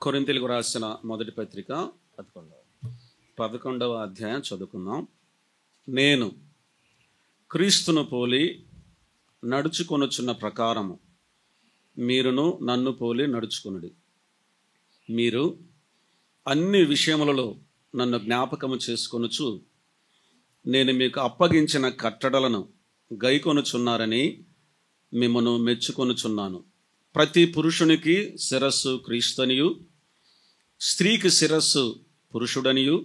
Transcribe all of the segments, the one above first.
కొరింథీయులకు రాసిన మొదటి పత్రిక 11వ అధ్యాయం చదువుకుందాం. నేను క్రీస్తును పోలి నడుచుకొనుచున్న ప్రకారము మీరును నన్ను పోలి నడుచుకొనుడి. మీరు అన్ని విషయములలో నన్ను జ్ఞాపకము చేసుకొనుచు నేను మీకు అప్పగించిన కట్టడలను గైకొనుచున్నారని మిమ్మను మెచ్చుకొనుచున్నాను. ప్రతి పురుషునికి శిరస్సు క్రీస్తునియు, స్త్రీకి శిరస్సు పురుషుడనియు,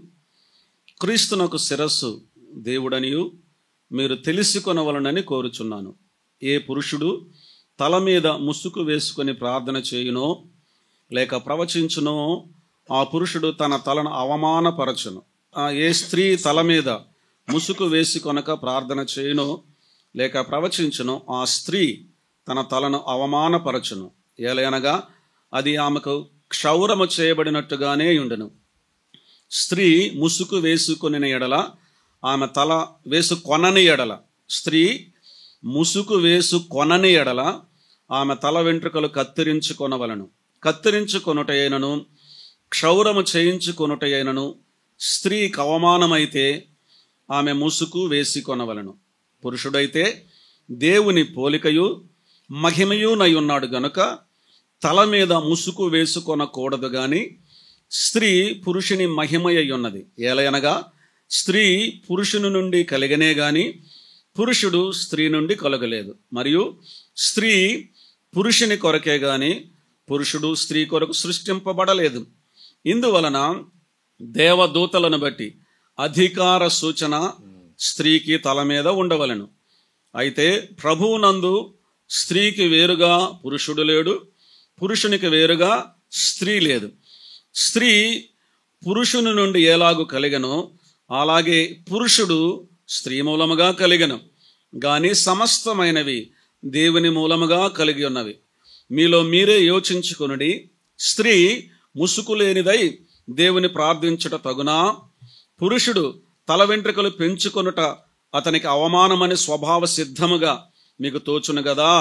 క్రీస్తునకు శిరస్సు దేవుడనియు మీరు తెలుసుకొనవలనని కోరుచున్నాను. ఏ పురుషుడు తల మీద ముసుగు వేసుకొని ప్రార్థన చేయునో లేక ప్రవచించునో ఆ పురుషుడు తన తలను అవమానపరచును. ఏ స్త్రీ తల మీద ముసుగు వేసుకొనక ప్రార్థన చేయునో లేక ప్రవచించునో ఆ స్త్రీ తన తలను అవమానపరచును. ఏలయనగా అది ఆమెకు క్షౌరము చేయబడినట్టుగానే ఉండును. స్త్రీ ముసుగు వేసుకొనిన ఎడల ఆమె తల వేసుకొనని ఎడల, స్త్రీ ముసుగు వేసుకొనని ఎడల ఆమె తల వెంట్రుకలు కత్తిరించుకొనవలను. కత్తిరించుకొనుటయైనను క్షౌరము చేయించుకొనుటయైనను స్త్రీకి అవమానమైతే ఆమె ముసుగు వేసుకొనవలను. పురుషుడైతే దేవుని పోలికయు మహిమయునై ఉన్నాడు గనుక తల మీద ముసుగు వేసుకొనకూడదు గాని స్త్రీ పురుషుని మహిమయ్యి ఉన్నది. ఏలయనగా స్త్రీ పురుషుని నుండి కలిగనే గాని పురుషుడు స్త్రీ నుండి కలగలేదు. మరియు స్త్రీ పురుషుని కొరకే గాని పురుషుడు స్త్రీ కొరకు సృష్టింపబడలేదు. ఇందువలన దేవదూతలను బట్టి అధికార సూచన స్త్రీకి తల మీద ఉండవలెను. అయితే ప్రభువునందు స్త్రీకి వేరుగా పురుషుడు లేడు, పురుషునికి వేరుగా స్త్రీ లేదు. స్త్రీ పురుషుని నుండి ఎలాగూ కలిగనో అలాగే పురుషుడు స్త్రీ మూలముగా కలిగను. గాని సమస్తమైనవి దేవుని మూలముగా కలిగి ఉన్నవి. మీలో మీరే యోచించుకొనుడి. స్త్రీ ముసుగు లేనిదై దేవుని ప్రార్థించుట తగునా? పురుషుడు తల వెంట్రుకలు పెంచుకొనుట అతనికి అవమానమని స్వభావ సిద్ధముగా మీకు తోచును గదా.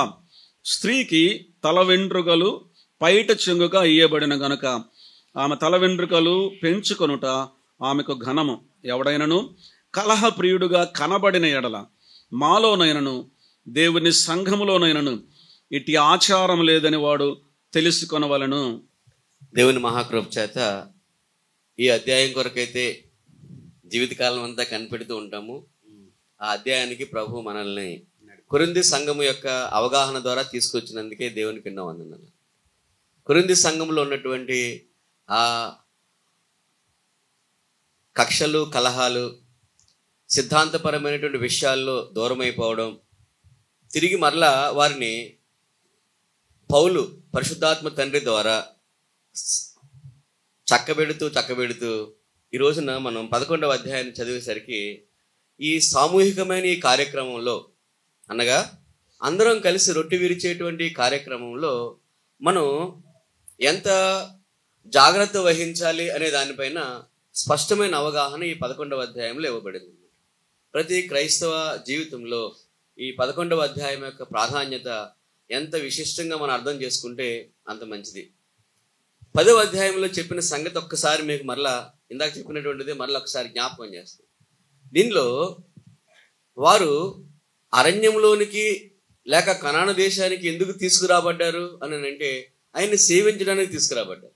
స్త్రీకి తల వెంట్రుకలు పైట చెంగుగా ఇయ్యబడిన గనుక ఆమె తల వెంట్రుకలు పెంచుకొనుట ఆమెకు ఘనము. ఎవడైనను కలహ ప్రియుడుగా కనబడిన ఎడల మాలోనైనను దేవుని సంఘములోనైనను ఇట్టి ఆచారం లేదని వాడు తెలుసుకొనవలను. దేవుని మహాకృప చేత ఈ అధ్యాయం కొరకైతే జీవితకాలం అంతా కనిపెడుతూ ఉంటాము. ఆ అధ్యాయానికి ప్రభు మనల్ని కొరింథీ సంఘము యొక్క అవగాహన ద్వారా తీసుకొచ్చినందుకే దేవునికి ఎన్నో వందనాలు. కొరింథీ సంఘంలో ఉన్నటువంటి ఆ కక్షలు, కలహాలు, సిద్ధాంతపరమైనటువంటి విషయాల్లో దూరమైపోవడం, తిరిగి మరలా వారిని పౌలు పరిశుద్ధాత్మ తండ్రి ద్వారా చక్కబెడుతూ ఈ రోజున మనం 11వ అధ్యాయాన్ని చదివేసరికి ఈ సామూహికమైన ఈ కార్యక్రమంలో, అనగా అందరం కలిసి రొట్టె విరిచేటువంటి కార్యక్రమంలో మనం ఎంత జాగ్రత్త వహించాలి అనే దానిపైన స్పష్టమైన అవగాహన ఈ 11వ అధ్యాయంలో ఇవ్వబడింది. ప్రతి క్రైస్తవ జీవితంలో ఈ 11వ అధ్యాయం యొక్క ప్రాధాన్యత ఎంత విశిష్టంగా మనం అర్థం చేసుకుంటే అంత మంచిది. 10వ అధ్యాయంలో చెప్పిన సంగతి ఒక్కసారి మీకు మరలా ఇందాక చెప్పినటువంటిది మరలా ఒకసారి జ్ఞాపకం చేస్తాం. దీనిలో వారు అరణ్యంలోనికి లేక కనాను దేశానికి ఎందుకు తీసుకురాబడ్డారు అని అంటే ఆయన్ని సేవించడానికి తీసుకురాబడ్డారు.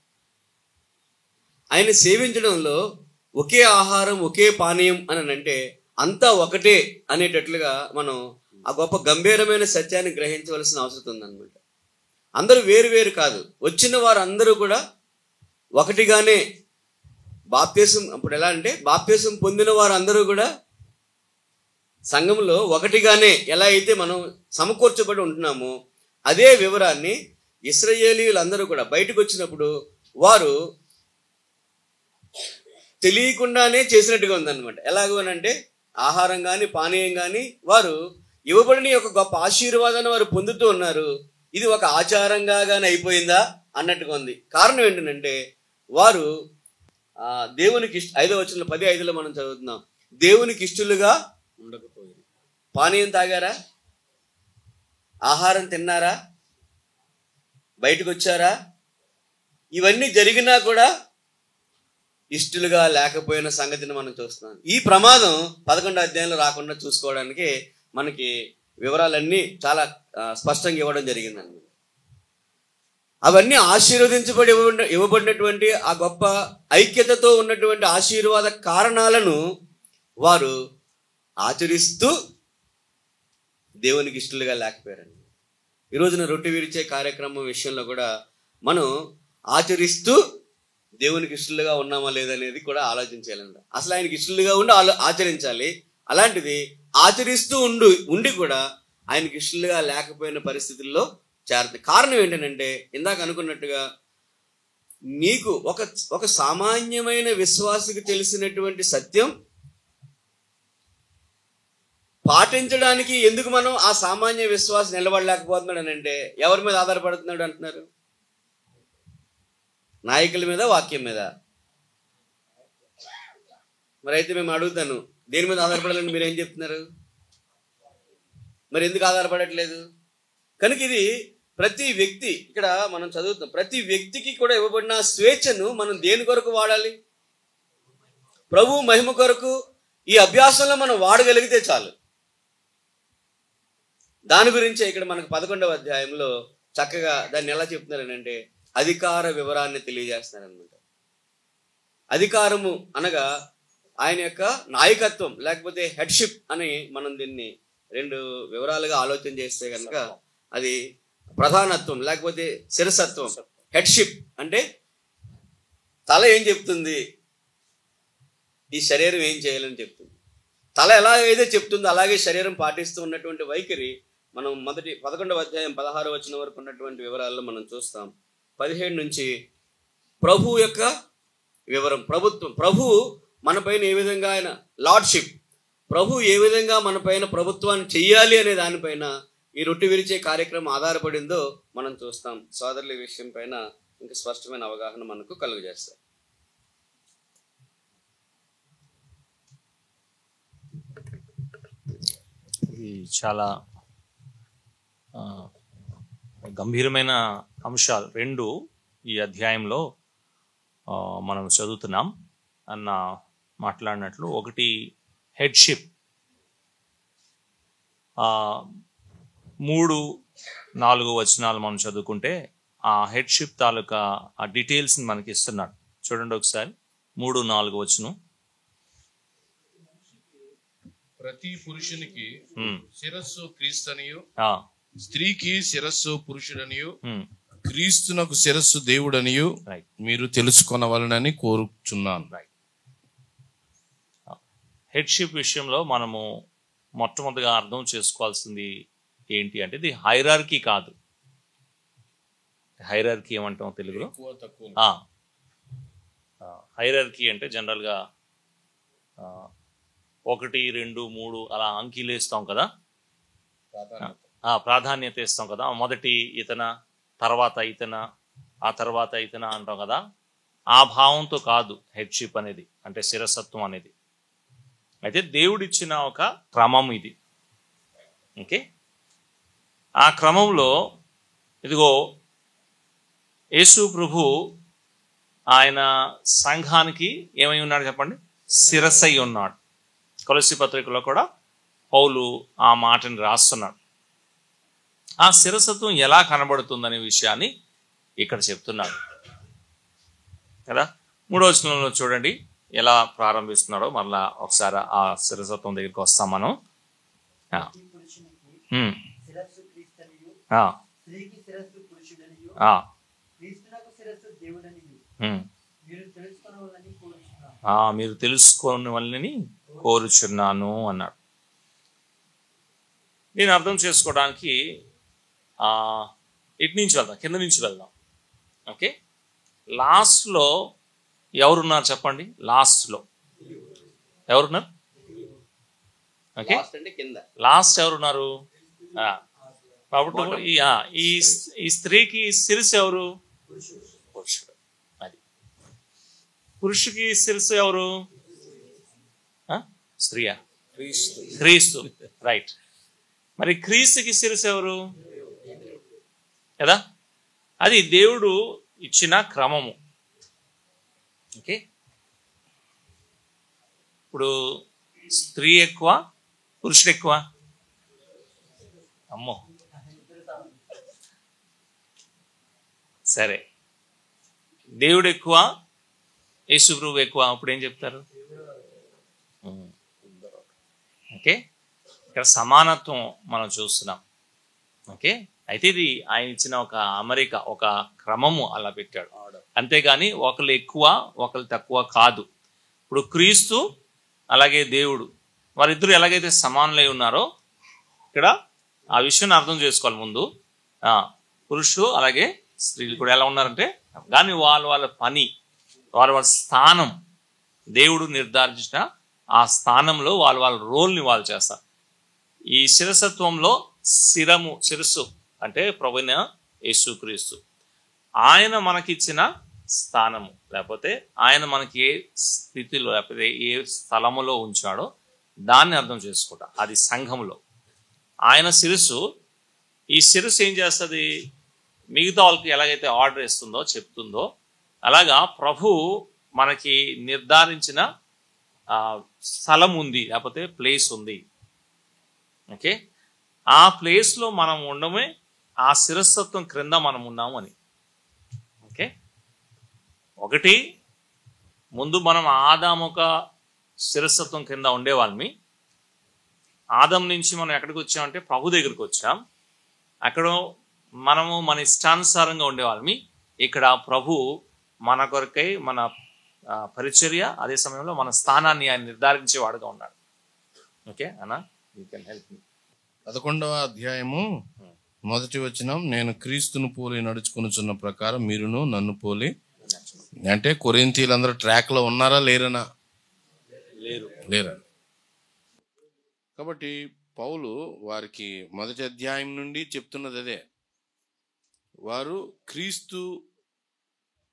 ఆయన సేవించడంలో ఒకే ఆహారం, ఒకే పానీయం అని అంటే అంతా ఒకటే అనేటట్లుగా మనం ఆ గొప్ప గంభీరమైన సత్యాన్ని గ్రహించవలసిన అవసరం ఉందన్నమాట. అందరూ వేరు వేరు కాదు, వచ్చిన వారు అందరూ కూడా ఒకటిగానే బాప్తీసం. అప్పుడు ఎలా అంటే బాప్తీసం పొందిన వారు అందరూ కూడా సంఘంలో ఒకటిగానే ఎలా అయితే మనం సమకూర్చబడి ఉంటున్నామో అదే వివరాన్ని ఇశ్రాయేలీయులందరూ కూడా బయటకు వచ్చినప్పుడు వారు తెలియకుండానే చేసినట్టుగా ఉందన్నమాట. ఎలాగోనంటే ఆహారం కానీ పానీయం కానీ వారు ఇవ్వబడిన ఒక గొప్ప ఆశీర్వాదాన్ని వారు పొందుతూ ఉన్నారు. ఇది ఒక ఆచారంగా కానీ అయిపోయిందా అన్నట్టుగా ఉంది. కారణం ఏంటంటే వారు దేవునికి 5వ వచనంలో 10:5 మనం చదువుతున్నాం, దేవునికి ఇష్టలుగా ఉండకపోయింది. పానీయం తాగారా? ఆహారం తిన్నారా? బయటకు వచ్చారా? ఇవన్నీ జరిగినా కూడా ఇష్టలుగా లేకపోయిన సంగతిని మనం చూస్తున్నాం. ఈ ప్రమాదం 11వ అధ్యాయంలో రాకుండా చూసుకోవడానికి మనకి వివరాలన్నీ చాలా స్పష్టంగా ఇవ్వడం జరిగిందండి. అవన్నీ ఆశీర్వదించబడి ఇవ్వబడినటువంటి ఆ గొప్ప ఐక్యతతో ఉన్నటువంటి ఆశీర్వాద కారణాలను వారు ఆచరిస్తూ దేవునికి ఇష్టలుగా లేకపోయారండి. ఈ రోజున రొట్టె విరిచే కార్యక్రమం విషయంలో కూడా మనం ఆచరిస్తూ దేవునికి ఇష్టలుగా ఉన్నామా లేదనేది కూడా ఆలోచించాలండి. అసలు ఆయనకి ఇష్టలుగా ఉండి ఆచరించాలి. అలాంటిది ఆచరిస్తూ ఉండి కూడా ఆయనకి ఇష్టలుగా లేకపోయిన పరిస్థితుల్లో చేరుతుంది. కారణం ఏంటంటే ఇందాక అనుకున్నట్టుగా నీకు ఒక సామాన్యమైన విశ్వాసికి తెలిసినటువంటి సత్యం పాటించడానికి ఎందుకు మనం ఆ సామాన్య విశ్వాసం నిలబడలేకపోతున్నాడు అని అంటే ఎవరి మీద ఆధారపడుతున్నాడు అంటున్నారు? నాయకుల మీద, వాక్యం మీద. మరి అయితే మేము అడుగుతాను, దేని మీద ఆధారపడాలని మీరేం చెప్తున్నారు? మరి ఎందుకు ఆధారపడట్లేదు? కనుక ఇది ప్రతి వ్యక్తి, ఇక్కడ మనం చదువుతాం, ప్రతి వ్యక్తికి కూడా ఇవ్వబడిన స్వేచ్ఛను మనం దేని కొరకు వాడాలి? ప్రభు మహిమ కొరకు ఈ అభ్యాసంలో మనం వాడగలిగితే చాలు. దాని గురించే ఇక్కడ మనకు 11వ అధ్యాయంలో చక్కగా దాన్ని ఎలా చెప్తున్నారనంటే అధికార వివరాన్ని తెలియజేస్తున్నారనమాట. అధికారము అనగా ఆయన యొక్క నాయకత్వం లేకపోతే హెడ్షిప్ అని మనం దీన్ని 2 వివరాలుగా ఆలోచన చేస్తే కనుక అది ప్రధానత్వం లేకపోతే శిరసత్వం. హెడ్షిప్ అంటే తల ఏం చెప్తుంది, ఈ శరీరం ఏం చేయాలని చెప్తుంది. తల ఎలాగైతే చెప్తుందో అలాగే శరీరం పాటిస్తూ ఉన్నటువంటి వైఖరి మనం 11వ అధ్యాయం 16వ వచనం వరకు ఉన్నటువంటి వివరాల్లో మనం చూస్తాం. 17 నుంచి ప్రభు యొక్క వివరం, ప్రభుత్వం, ప్రభు మన పైన ఏ విధంగా ఆయన లార్డ్షిప్, ప్రభు ఏ విధంగా మన పైన ప్రభుత్వాన్ని చెయ్యాలి అనే దానిపైన ఈ రొట్టె విరిచే కార్యక్రమం ఆధారపడిందో మనం చూస్తాం. సోదరుల విషయం పైన ఇంకా స్పష్టమైన అవగాహన మనకు కలుగజేస్తాయి. ఇది చాలా గంభీరమైన అంశాలు 2 ఈ అధ్యాయంలో మనం చదువుతున్నాం అన్న మాట్లాడినట్లు. ఒకటి హెడ్షిప్, 3-4 వచనాలు మనం చదువుకుంటే ఆ హెడ్షిప్ తాలూకా ఆ డీటెయిల్స్ని మనకి ఇస్తున్నాడు. చూడండి ఒకసారి 3-4 వచనం. ప్రతి పురుషునికి శిరస్సు క్రీస్తనియు, స్త్రీకి శిరస్సు పురుషుడనియు, క్రీస్తునకు శిరస్సు దేవుడనియు మీరు తెలుసుకొనవలనని కోరుచున్నాను. హెడ్షిప్ విషయంలో మనము మొట్టమొదటిగా అర్థం చేసుకోవాల్సింది ఏంటి అంటే ఇది హైరార్కీ కాదు. హైరార్కీ ఏమంటాం తెలుగులో? హైరార్కీ అంటే జనరల్గా 1, 2, 3 అలా అంకీలు వేస్తాం కదా, ప్రాధాన్యత ఇస్తాం కదా. మొదటి ఇతన, తర్వాత ఇతన, ఆ తర్వాత ఇతన అంటాం కదా. ఆ భావంతో కాదు హెడ్షిప్ అనేది, అంటే శిరసత్వం అనేది. అయితే దేవుడిచ్చిన ఒక క్రమం ఇది. ఓకే, ఆ క్రమంలో ఇదిగో యేసు ప్రభు ఆయన సంఘానికి ఏమై ఉన్నాడు చెప్పండి? శిరస్సై ఉన్నాడు. కొలస్సీ పత్రికలో కూడా పౌలు ఆ మాటని రాస్తున్నాడు. ఆ శిరసత్వం ఎలా కనబడుతుందనే విషయాన్ని ఇక్కడ చెప్తున్నాడు కదా. 3వ వచనంలో చూడండి ఎలా ప్రారంభిస్తున్నాడో. మరలా ఒకసారి ఆ శిరసత్వం దగ్గరికి వస్తాం మనం. మీరు తెలుసుకోని వాళ్ళని కోరుచున్నాను అన్నాడు. నేను అర్థం చేసుకోవడానికి ఇటు నుంచి వెళ్దాం, కింద నుంచి వెళ్దాం. ఓకే, లాస్ట్లో ఎవరున్నారు చెప్పండి? లాస్ట్లో ఎవరున్నారు? ఓకే, లాస్ట్ ఎవరున్నారు? కాబట్టి ఈ స్త్రీకి శిరస్సు ఎవరు? పురుషుడు. అది పురుషుకి శిరస్సు ఎవరు? స్త్రీయా? క్రీస్తు. రైట్. మరి క్రీస్తుకి శిరస్సు ఎవరు కదా? అది దేవుడు ఇచ్చిన క్రమము. ఓకే, ఇప్పుడు స్త్రీ ఎక్కువ, పురుషుడు ఎక్కువ? అమ్మో, సరే. దేవుడు ఎక్కువ, యేసు ప్రభువు ఎక్కువ, అప్పుడు ఏం చెప్తారు? ఓకే, ఇక్కడ సమానత్వం మనం చూస్తున్నాం. ఓకే, అయితే ఇది ఆయన ఇచ్చిన ఒక అమరిక, ఒక క్రమము అలా పెట్టాడు. అంతేగాని ఒకళ్ళు ఎక్కువ ఒకళ్ళు తక్కువ కాదు. ఇప్పుడు క్రీస్తు అలాగే దేవుడు వారిద్దరు ఎలాగైతే సమానులై ఉన్నారో ఇక్కడ ఆ విషయాన్ని అర్థం చేసుకోవాలి ముందు. పురుషుడు అలాగే స్త్రీలు కూడా ఎలా ఉన్నారంటే, కానీ వాళ్ళ పని, వాళ్ళ స్థానం దేవుడు నిర్ధారించిన ఆ స్థానంలో వాళ్ళ రోల్ని వాళ్ళు చేస్తారు. ఈ శిరసత్వంలో శిరస్సు అంటే ప్రభువైన యేసుక్రీస్తు, ఆయన మనకిచ్చిన స్థానము, లేకపోతే ఆయన మనకి ఏ స్థితిలో లేకపోతే ఏ స్థలములో ఉంచాడో దాన్ని అర్థం చేసుకుంటా. అది సంఘంలో ఆయన శిరస్సు. ఈ శిరస్సు ఏం చేస్తుంది? మిగతా వాళ్ళకి ఎలాగైతే ఆర్డర్ ఇస్తుందో, చెప్తుందో, అలాగా ప్రభు మనకి నిర్ధారించిన స్థలం ఉంది, లేకపోతే ప్లేస్ ఉంది. ఓకే, ఆ ప్లేస్లో మనం ఉండమే ఆ శిరస్సత్వం క్రింద మనం ఉన్నాము అని. ఓకే, ఒకటి ముందు మనం ఆదాముక శిరస్సత్వం కింద ఉండేవాళ్ళమి. ఆదం నుంచి మనం ఎక్కడికి వచ్చామంటే ప్రభు దగ్గరికి వచ్చాం. అక్కడ మనము మన ఇష్టానుసారంగా ఉండేవాళ్ళమి. ఇక్కడ ప్రభు మన కొరకై మన పరిచర్య, అదే సమయంలో మన స్థానాన్ని ఆయన నిర్ధారించేవాడుగా ఉన్నాడు. ఓకే అన్నా, యూ కెన్ హెల్ప్ మీ. 11వ అధ్యాయము మొదటి వచనం, నేను క్రీస్తును పోలి నడుచుకొనుచున్న ప్రకారం మీరును నన్ను పోలి. అంటే కొరింథీయులందరూ ట్రాక్ లో ఉన్నారా లేరనా? లేరా. కాబట్టి పౌలు వారికి మొదటి అధ్యాయం నుండి చెప్తున్నది అదే. వారు క్రీస్తు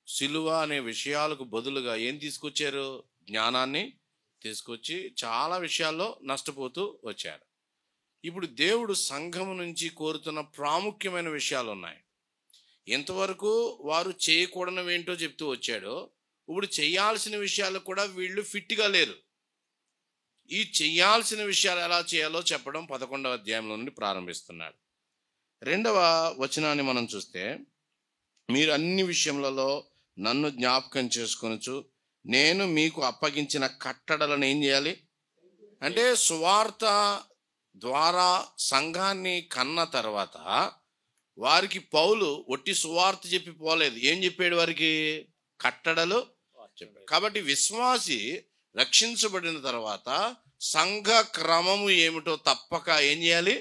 శిలువ అనే విషయాలకు బదులుగా ఏం తీసుకొచ్చారు? జ్ఞానాన్ని తీసుకొచ్చి చాలా విషయాల్లో నష్టపోతూ వచ్చారు. ఇప్పుడు దేవుడు సంఘం నుంచి కోరుతున్న ప్రాముఖ్యమైన విషయాలు ఉన్నాయి. ఇంతవరకు వారు చేయకూడనివేంటో చెప్తూ వచ్చాడు. ఇప్పుడు చేయాల్సిన విషయాలు కూడా వీళ్ళు ఫిట్గా లేరు. ఈ చేయాల్సిన విషయాలు ఎలా చేయాలో చెప్పడం 11వ అధ్యాయంలో నుండి ప్రారంభిస్తున్నాడు. 2వ వచనాన్ని మనం చూస్తే, మీరు అన్ని విషయములలో నన్ను జ్ఞాపకం చేసుకొనొచ్చు, నేను మీకు అప్పగించిన కట్టడలను ఏం చేయాలి అంటే, సువార్త ద్వారా సంఘాన్ని కన్న తర్వాత వారికి పౌలు ఒట్టి సువార్త చెప్పి పోలేదు. ఏం చెప్పాడు? వారికి కట్టడలు చెప్పాడు. కాబట్టి విశ్వాసి రక్షించబడిన తర్వాత సంఘ క్రమము ఏమిటో తప్పక ఏం చేయాలి?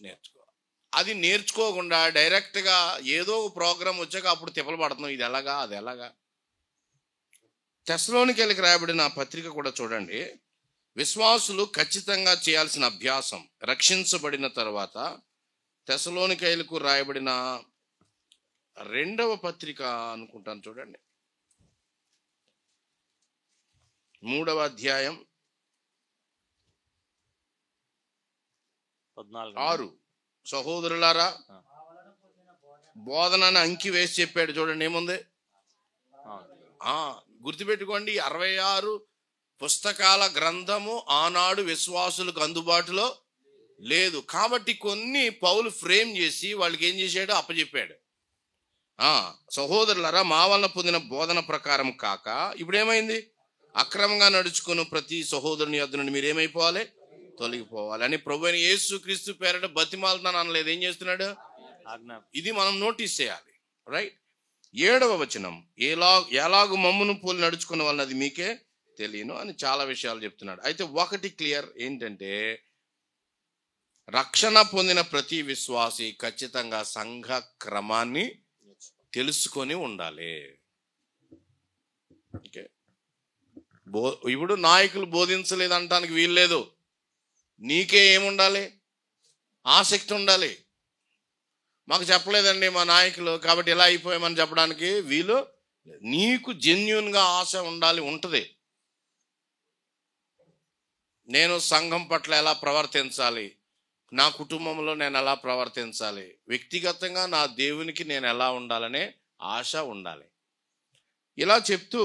నేర్చుకోవాలి. అది నేర్చుకోకుండా డైరెక్ట్గా ఏదో ఒక ప్రోగ్రాం వచ్చాక అప్పుడు తిప్పలు పడుతున్నాం, ఇది ఎలాగా అది ఎలాగా. తెస్సలోనికైలకు రాయబడిన పత్రిక కూడా చూడండి. విశ్వాసులు ఖచ్చితంగా చేయాల్సిన అభ్యాసం రక్షించబడిన తర్వాత తెస్సలోనికైలకు రాయబడిన 2వ పత్రిక అనుకుంటాను చూడండి, 3వ అధ్యాయం 6. సహోదరులారా, బోధనని అంకి వేసి చెప్పాడు చూడండి. ఏముంది? గుర్తుపెట్టుకోండి, 66 పుస్తకాల గ్రంథము ఆనాడు విశ్వాసులకు అందుబాటులో లేదు. కాబట్టి కొన్ని పౌలు ఫ్రేమ్ చేసి వాళ్ళకి ఏం చేశాడు? అప్పచెప్పాడు. సహోదరులారా, మా వలన పొందిన బోధన ప్రకారం కాక ఇప్పుడు ఏమైంది? అక్రమంగా నడుచుకున్న ప్రతి సహోదరుని యొద్ద నుండి మీరు ఏమైపోవాలి? తొలగిపోవాలి అని ప్రభువైన యేసుక్రీస్తు పేరట బతిమాలుతాను అనలేదు. ఏం చేస్తున్నాడు? ఇది మనం నోటీస్ చేయాలి. రైట్. 7వ వచనం, ఎలాగు మమ్మును పోలి నడుచుకున్న వాళ్ళని అది మీకే తెలియను అని చాలా విషయాలు చెప్తున్నాడు. అయితే ఒకటి క్లియర్ ఏంటంటే, రక్షణ పొందిన ప్రతి విశ్వాసి ఖచ్చితంగా సంఘ క్రమాన్ని తెలుసుకొని ఉండాలి. ఓకే, ఇప్పుడు నాయకులు బోధించలేదు అంటానికి వీల్లేదు. నీకే ఏముండాలి? ఆసక్తి ఉండాలి. మాకు చెప్పలేదండి మా నాయకులు, కాబట్టి ఇలా అయిపోయామని చెప్పడానికి వీలు. నీకు జెన్యూన్గా ఆశ ఉండాలి, ఉంటుంది. నేను సంఘం పట్ల ఎలా ప్రవర్తించాలి, నా కుటుంబంలో నేను ఎలా ప్రవర్తించాలి, వ్యక్తిగతంగా నా దేవునికి నేను ఎలా ఉండాలనే ఆశ ఉండాలి. ఇలా చెప్తూ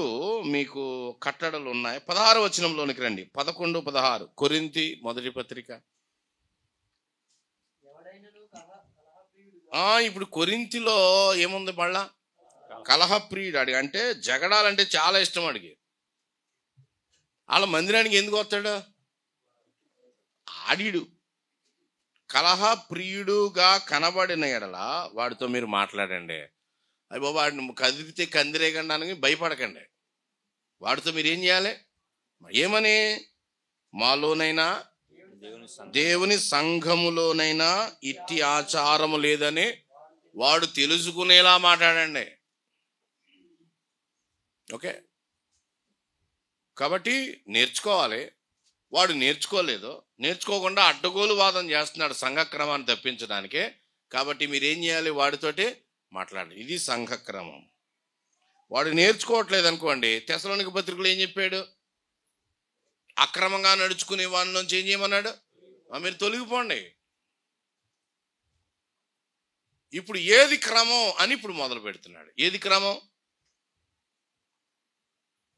మీకు కట్టడలు ఉన్నాయి. 16వ వచనంలోనికి రండి. 11, 16 కొరింథీ మొదటి పత్రిక. ఇప్పుడు కొరింథీలో ఏముంది? మళ్ళా కలహప్రియుడు. అడిగి అంటే జగడాలంటే చాలా ఇష్టం. అడిగి వాళ్ళ మందిరానికి ఎందుకు వస్తాడు? ఆడిడు కలహప్రియుడుగా కనబడిన ఎడల వాడితో మీరు మాట్లాడండి. అయ్యి బాబా వాడిని కదిలితే కందిరేగండానికి భయపడకండి. వాడితో మీరు ఏం చేయాలి? ఏమని? మాలోనైనా దేవుని సంఘములోనైనా ఇట్టి ఆచారము లేదని వాడు తెలుసుకునేలా మాట్లాడండి. ఓకే, కాబట్టి నేర్చుకోవాలి. వాడు నేర్చుకోకుండా అడ్డగోలు వాదం చేస్తున్నాడు సంఘక్రమాన్ని తప్పించడానికే. కాబట్టి మీరేం చేయాలి? వాడితోటి మాట్లాడండి. ఇది సంఘక్రమం. వాడు నేర్చుకోవట్లేదు అనుకోండి, తెస్సలోనిక పత్రికలో ఏం చెప్పాడు? అక్రమంగా నడుచుకునే వాడి నుంచి ఏం చేయమన్నాడు? మీరు తొలగిపోండి. ఇప్పుడు ఏది క్రమం అని ఇప్పుడు మొదలు పెడుతున్నాడు. ఏది క్రమం?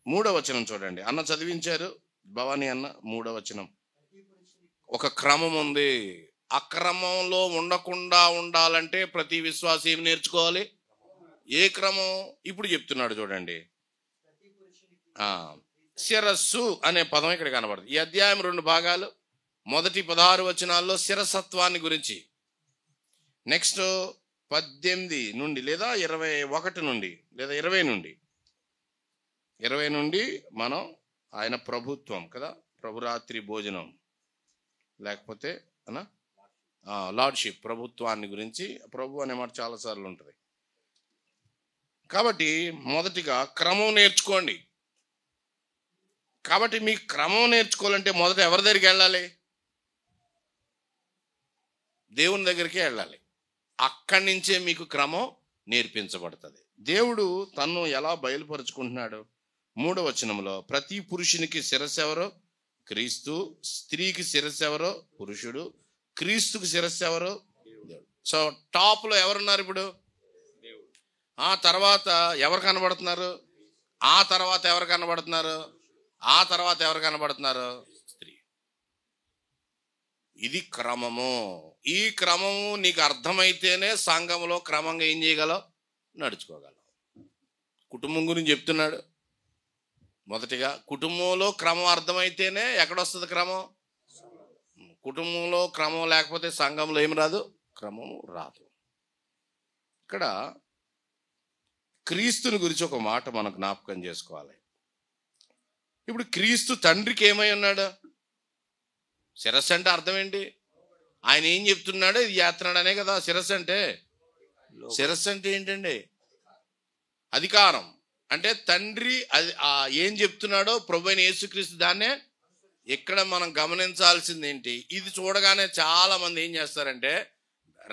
3వ వచనం చూడండి. అన్న చదివించారు భవానీ అన్న. 3వ వచనం. ఒక క్రమం ఉంది. అక్రమంలో ఉండకుండా ఉండాలంటే ప్రతి విశ్వాసి ఏం నేర్చుకోవాలి? ఏ క్రమం? ఇప్పుడు చెప్తున్నాడు చూడండి. శిరస్సు అనే పదం ఇక్కడ కనబడుతుంది. ఈ అధ్యాయం 2 భాగాలు. మొదటి 16 వచనాల్లో శిరసత్వాన్ని గురించి, నెక్స్ట్ 18 నుండి లేదా 21 నుండి లేదా 20 నుండి మనం ఆయన ప్రభుత్వం కదా, ప్రభురాత్రి భోజనం లేకపోతే లార్డ్షిప్, ప్రభుత్వాన్ని గురించి. ప్రభు అనే మాట చాలాసార్లు ఉంటుంది. కాబట్టి మొదటిగా క్రమం నేర్చుకోండి. కాబట్టి మీకు క్రమం నేర్చుకోవాలంటే మొదట ఎవరి దగ్గరికి వెళ్ళాలి? దేవుని దగ్గరికి వెళ్ళాలి. అక్కడి నుంచే మీకు క్రమం నేర్పించబడుతుంది. దేవుడు తన్ను ఎలా బయలుపరుచుకుంటున్నాడు? 3వ వచనంలో ప్రతి పురుషునికి శిరస్సు ఎవరో? క్రీస్తు. స్త్రీకి శిరస్సు ఎవరో? పురుషుడు. క్రీస్తుకి శిరస్సు ఎవరో? దేవుడు. సో టాప్లో ఎవరున్నారు ఇప్పుడు? ఆ తర్వాత ఎవరు కనబడుతున్నారు? ఆ తర్వాత ఎవరు కనబడుతున్నారు? ఆ తర్వాత ఎవరు కనబడుతున్నారు? స్త్రీ. ఇది క్రమము. ఈ క్రమము నీకు అర్థమైతేనే సంఘంలో క్రమంగా ఏం చేయగలవు? నడుచుకోగలవు. కుటుంబం గురించి చెప్తున్నాడు. మొదటిగా కుటుంబంలో క్రమం అర్థమైతేనే ఎక్కడొస్తుంది క్రమం? కుటుంబంలో క్రమం లేకపోతే సంఘంలో ఏం రాదు? క్రమం రాదు. ఇక్కడ క్రీస్తుని గురించి ఒక మాట మనం జ్ఞాపకం చేసుకోవాలి. ఇప్పుడు క్రీస్తు తండ్రికి ఏమై ఉన్నాడు? శిరస్సు అంటే అర్థం ఏంటి? ఆయన ఏం చెప్తున్నాడు? ఇది చేస్తున్నాడు అనే కదా శిరస్సు అంటే. శిరస్సు అంటే ఏంటండి? అధికారం. అంటే తండ్రి అది ఏం చెప్తున్నాడో ప్రభు అయిన యేసుక్రీస్తు దాన్నే. ఇక్కడ మనం గమనించాల్సింది ఏంటి? ఇది చూడగానే చాలా మంది ఏం చేస్తారంటే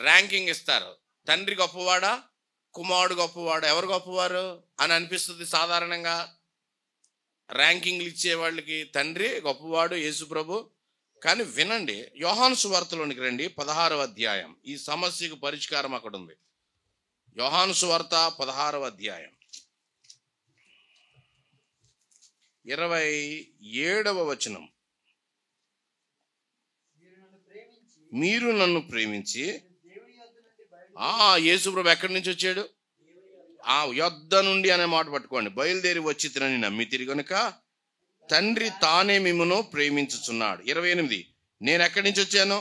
ర్యాంకింగ్ ఇస్తారు. తండ్రి గొప్పవాడా, కుమారుడు గొప్పవాడా, ఎవరు గొప్పవారు అని అనిపిస్తుంది సాధారణంగా. ర్యాంకింగ్లు ఇచ్చే వాళ్ళకి తండ్రి గొప్పవాడు, యేసు ప్రభు. కానీ వినండి, యోహాను సువార్తలోనికి రండి. 16వ అధ్యాయం. ఈ సమస్యకు పరిష్కారం అక్కడ ఉంది. యోహాను సువార్త 16వ అధ్యాయం 27వ వచనం. మీరు నన్ను ప్రేమించి. యేసు ప్రభు ఎక్కడి నుంచి వచ్చాడు? యొద్ద నుండి అనే మాట పట్టుకోండి. బయలుదేరి వచ్చి తినని నమ్మితిరి గనుక తండ్రి తానే మిమ్మును ప్రేమించుచున్నాడు. 28. నేను ఎక్కడి నుంచి వచ్చాను?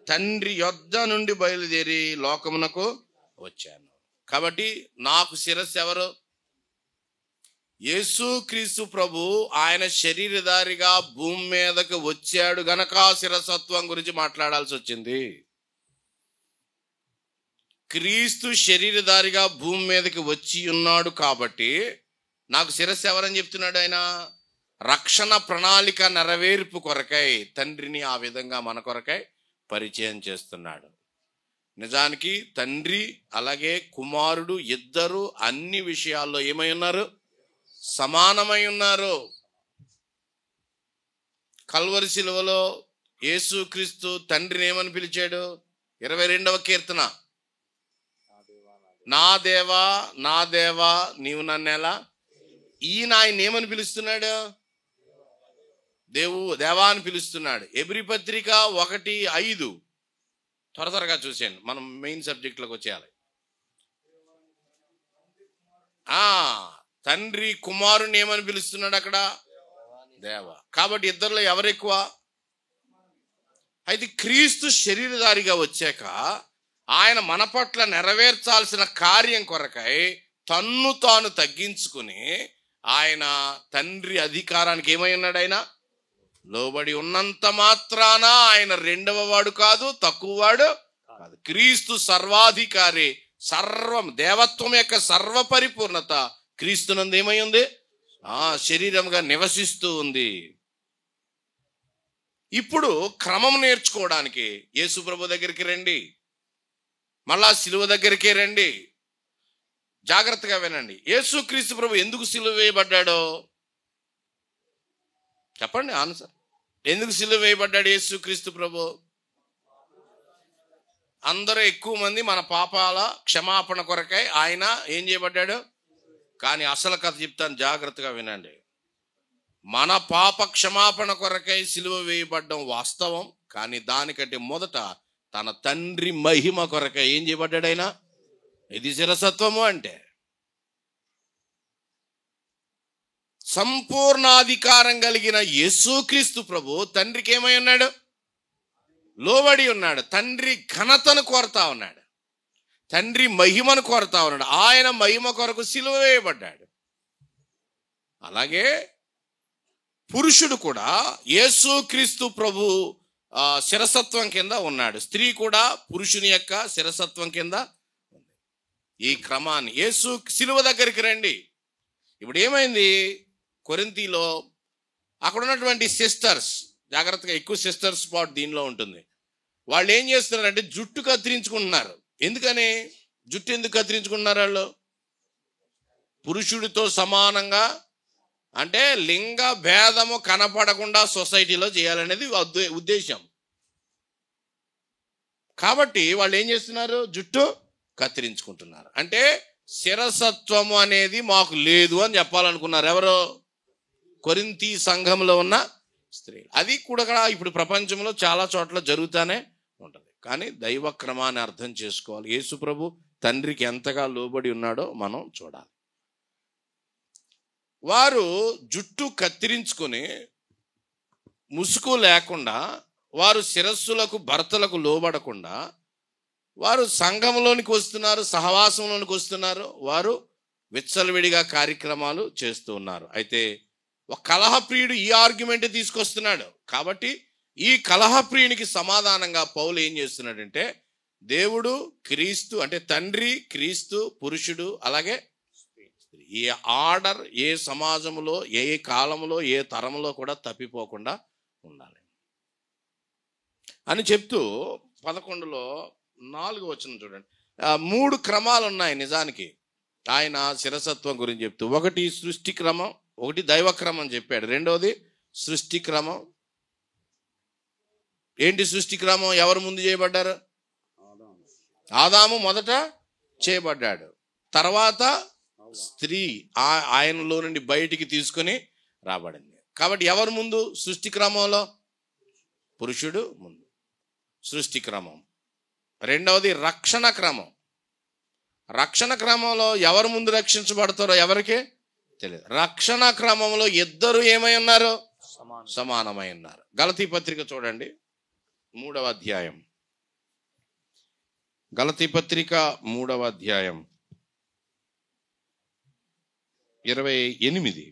తండ్రి యొద్ద నుండి బయలుదేరి లోకమునకు వచ్చాను. కాబట్టి నాకు శిరస్సు ఎవరు? యేసు క్రీస్తు ప్రభు. ఆయన శరీరధారిగా భూమి మీదకు వచ్చాడు గనక శిరసత్వం గురించి మాట్లాడాల్సి వచ్చింది. క్రీస్తు శరీరధారిగా భూమి మీదకి వచ్చి ఉన్నాడు కాబట్టి నాకు శిరస్సు ఎవరని చెప్తున్నాడు ఆయన? రక్షణ ప్రణాళిక నెరవేర్పు కొరకై తండ్రిని ఆ విధంగా మన కొరకై పరిచయం చేస్తున్నాడు. నిజానికి తండ్రి అలాగే కుమారుడు ఇద్దరు అన్ని విషయాల్లో ఏమై ఉన్నారు? సమానమై ఉన్నారు. కల్వరి శిలువలో యేసుక్రీస్తు తండ్రిని ఏమని పిలిచాడు? 22వ కీర్తన. నా దేవా నా దేవా నీవు నన్నెలా. ఈయన ఆయన ఏమని పిలుస్తున్నాడు? దేవా అని పిలుస్తున్నాడు. హెబ్రీ పత్రిక 1:5 త్వరగా చూసాను, మనం మెయిన్ సబ్జెక్ట్లోకి వచ్చేయాలి. తండ్రి కుమారుని ఏమని పిలుస్తున్నాడు అక్కడ? దేవ. కాబట్టి ఇద్దరిలో ఎవరు ఎక్కువ? అయితే క్రీస్తు శరీరధారిగా వచ్చాక ఆయన మన పట్ల నెరవేర్చాల్సిన కార్యం కొరకై తన్ను తాను తగ్గించుకుని ఆయన తండ్రి అధికారానికి ఏమై ఉన్నాడు? ఆయన లోబడి ఉన్నంత మాత్రాన ఆయన రెండవ వాడు కాదు, తక్కువ వాడు కాదు. క్రీస్తు సర్వాధికారి. సర్వం దేవత్వం యొక్క సర్వ పరిపూర్ణత క్రీస్తునందు ఏమై ఉంది? శరీరంగా నివసిస్తూ ఉంది. ఇప్పుడు క్రమం నేర్చుకోవడానికి యేసు ప్రభు దగ్గరికి రండి, మళ్ళా సిలువ దగ్గరికే రండి. జాగ్రత్తగా వినండి. యేసు క్రీస్తు ప్రభు ఎందుకు సిలువ వేయబడ్డాడో చెప్పండి ఆన్సర్. ఎందుకు సిలువ వేయబడ్డాడు యేసు క్రీస్తు ప్రభు? అందరూ ఎక్కువ మంది మన పాపాల క్షమాపణ కొరకై ఆయన ఏం చేయబడ్డాడు? కానీ అసలు కథ చెప్తాను, జాగ్రత్తగా వినండి. మన పాప క్షమాపణ కొరకై సిలువ వేయబడ్డం వాస్తవం, కానీ దానికంటే మొదట తన తండ్రి మహిమ కొరకై ఏం చేయబడ్డాడు ఆయన? ఇది శిరసత్వము అంటే. సంపూర్ణాధికారం కలిగిన యేసుక్రీస్తు ప్రభు తండ్రికి ఏమై ఉన్నాడు? లోబడి ఉన్నాడు. తండ్రి ఘనతను కోరుతా ఉన్నాడు, తండ్రి మహిమను కోరుతా ఉన్నాడు. ఆయన మహిమ కొరకు సిలువ వేయబడ్డాడు. అలాగే పురుషుడు కూడా యేసుక్రీస్తు ప్రభు శిరసత్వం కింద ఉన్నాడు. స్త్రీ కూడా పురుషుని యొక్క శిరసత్వం కింద ఉంది. ఈ క్రమాన్ని యేసు సిలువ దగ్గరికి రండి. ఇప్పుడు ఏమైంది? కొరింథీలో అక్కడ ఉన్నటువంటి సిస్టర్స్, జాగ్రత్తగా ఎక్కువ సిస్టర్స్ స్పాట్ దీనిలో ఉంటుంది. వాళ్ళు ఏం చేస్తున్నారంటే జుట్టు కత్తిరించుకుంటున్నారు. ఎందుకని జుట్టు ఎందుకు కత్తిరించుకుంటున్నారు? వాళ్ళు పురుషుడితో సమానంగా, అంటే లింగ భేదము కనపడకుండా సొసైటీలో చేయాలనేది ఉద్దేశం. కాబట్టి వాళ్ళు ఏం చేస్తున్నారు? జుట్టు కత్తిరించుకుంటున్నారు. అంటే శిరసత్వము అనేది మాకు లేదు అని చెప్పాలనుకున్నారు ఎవరో? కొరింథీ సంఘంలో ఉన్న స్త్రీలు. అది కూడా ఇప్పుడు ప్రపంచంలో చాలా చోట్ల జరుగుతూనే ఉంటుంది. కానీ దైవ క్రమాన్ని అర్థం చేసుకోవాలి. యేసు ప్రభు తండ్రికి ఎంతగా లోబడి ఉన్నాడో మనం చూడాలి. వారు జుట్టు కత్తిరించుకొని ముసుగు లేకుండా, వారు శిరస్సులకు భర్తలకు లోబడకుండా వారు సంఘంలోనికి వస్తున్నారు, సహవాసంలోనికి వస్తున్నారు. వారు విచ్చలవిడిగా కార్యక్రమాలు చేస్తూ ఉన్నారు. అయితే ఒక కలహప్రియుడు ఈ ఆర్గ్యుమెంట్ తీసుకొస్తున్నాడు. కాబట్టి ఈ కలహప్రియునికి సమాధానంగా పౌలు ఏం చేస్తున్నాడంటే, దేవుడు క్రీస్తు అంటే తండ్రి, క్రీస్తు పురుషుడు, అలాగే ఈ ఆర్డర్ ఏ సమాజంలో, ఏ కాలంలో, ఏ తరంలో కూడా తప్పిపోకుండా ఉండాలి అని చెప్తూ 11:4 చూడండి. 3 క్రమాలు ఉన్నాయి నిజానికి ఆయన శిరసత్వం గురించి చెప్తూ. ఒకటి సృష్టి క్రమం, ఒకటి దైవ క్రమం చెప్పాడు. రెండవది సృష్టి క్రమం. ఏంటి సృష్టి క్రమం? ఎవరు ముందు చేయబడ్డారు? ఆదాము మొదట చేయబడ్డాడు. తర్వాత స్త్రీ ఆయనలో నుండి బయటికి తీసుకొని రాబడింది. కాబట్టి ఎవరు ముందు సృష్టి క్రమంలో? పురుషుడు ముందు సృష్టి క్రమం. రెండవది రక్షణ క్రమం. రక్షణ క్రమంలో ఎవరు ముందు రక్షించబడతారో ఎవరికి తెలియదు. రక్షణ క్రమంలో ఇద్దరు ఏమై ఉన్నారు? సమానమై ఉన్నారు. గలతీ పత్రిక చూడండి, 3వ అధ్యాయం. గలతీ పత్రిక 3వ అధ్యాయం 28.